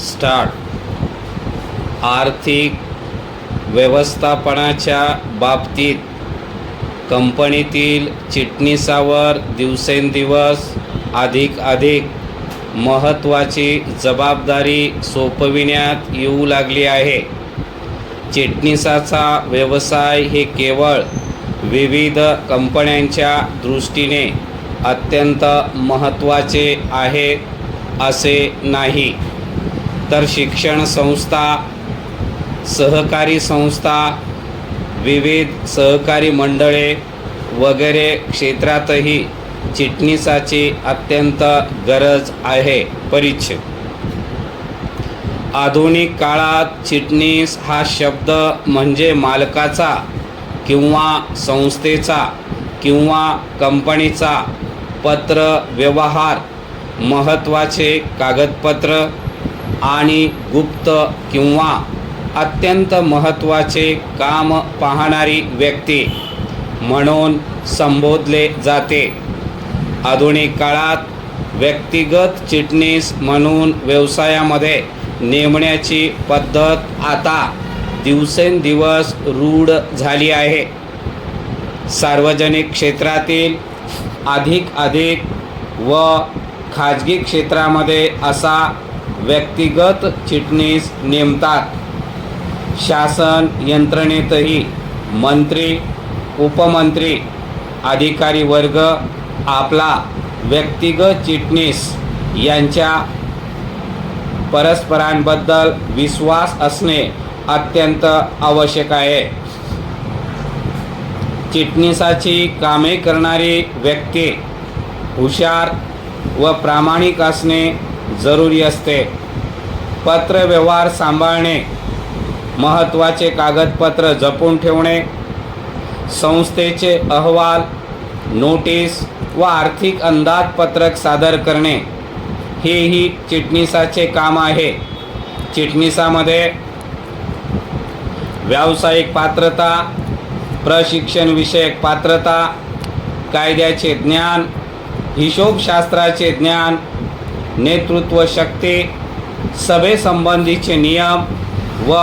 Start आर्थिक व्यवस्थापनाच्या बाबतीत कंपनीतील चिटणीसावर दिवसेंदिवस अधिक महत्त्वाची जबाबदारी सोपविण्यात येऊ लागली आहे. चिटणीसाचा व्यवसाय हे केवळ विविध कंपन्यांच्या दृष्टीने अत्यंत महत्त्वाचे आहे असे नाही, तर शिक्षण संस्था, सहकारी संस्था, विविध सहकारी मंडळे वगैरे क्षेत्रातही चिटणीसाची अत्यंत गरज आहे. परिच्छेद. आधुनिक काळात चिटणीस हा शब्द म्हणजे मालकाचा किंवा संस्थेचा किंवा कंपनीचा पत्र व्यवहार, महत्त्वाचे कागदपत्र आणि गुप्त किंवा अत्यंत महत्त्वाचे काम पाहणारी व्यक्ती म्हणून संबोधले जाते. आधुनिक काळात व्यक्तिगत चिटणीस म्हणून व्यवसायामध्ये नेमण्याची पद्धत आता दिवसेंदिवस रूढ झाली आहे. सार्वजनिक क्षेत्रातील अधिक व खाजगी क्षेत्रामध्ये असा व्यक्तिगत चिटणीस नेमतात. शासन यंत्रणेतही मंत्री, उपमंत्री, अधिकारी वर्ग आपला व्यक्तिगत चिटणीस यांच्या परस्परांबद्दल विश्वास असणे अत्यंत आवश्यक आहे. चिटणीसाची कामे करणारी व्यक्ती हुशार व प्रामाणिक असणे जरुरी असते. पत्रव्यवहार सांभाळणे, महत्त्वाचे कागदपत्र जपून ठेवणे, संस्थेचे अहवाल, नोटीस व आर्थिक अंदाजपत्रक सादर करणे हेही चिटणीसाचे काम आहे. चिटणीसामध्ये व्यावसायिक पात्रता, प्रशिक्षणविषयक पात्रता, कायद्याचे ज्ञान, हिशोबशास्त्राचे ज्ञान, नेतृत्व शक्ती, सभेसंबंधीचे नियम व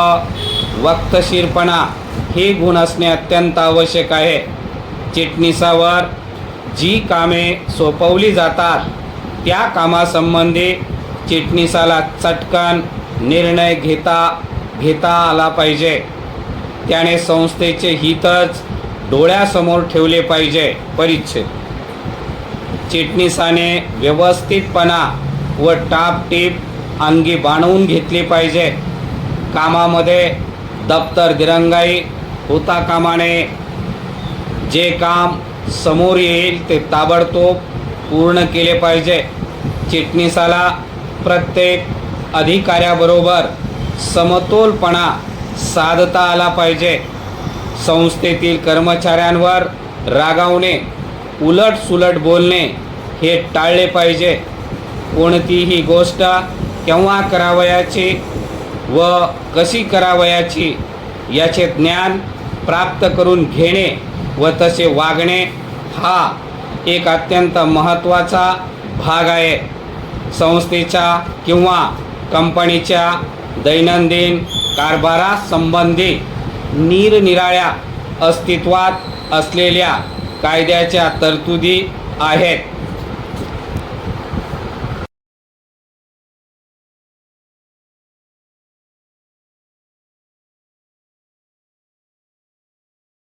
वक्तशीरपणा हे गुण असणे अत्यंत आवश्यक आहे. चिटणीसावर जी कामे सोपवली जातात त्या कामासंबंधी चिटणीसाला चटकन निर्णय घेता आला पाहिजे. त्याने संस्थेचे हितच डोळ्यासमोर ठेवले पाहिजे. परिच्छेद. चिटणीसाने व्यवस्थितपणा व टापटीप अंगी बाणवून घेतली पाहिजे. कामामध्ये दप्तर दिरंगाई होता कामा नये. जे काम समोर येईल ते ताबडतोब पूर्ण केले पाहिजे. चिटणीसाला प्रत्येक अधिकाऱ्याबरोबर समतोलपणा साधता आला पाहिजे. संस्थेतील कर्मचाऱ्यांवर रागावणे, उलटसुलट बोलणे हे टाळले पाहिजे. कोणतीही गोष्ट केव्हा करावयाची व कशी करावयाची याचे ज्ञान प्राप्त करून घेणे व तसे वागणे हा एक अत्यंत महत्त्वाचा भाग आहे. संस्थेच्या किंवा कंपनीच्या दैनंदिन कारभारासंबंधी निरनिराळ्या अस्तित्वात असलेल्या कायद्याच्या तरतुदी आहेत.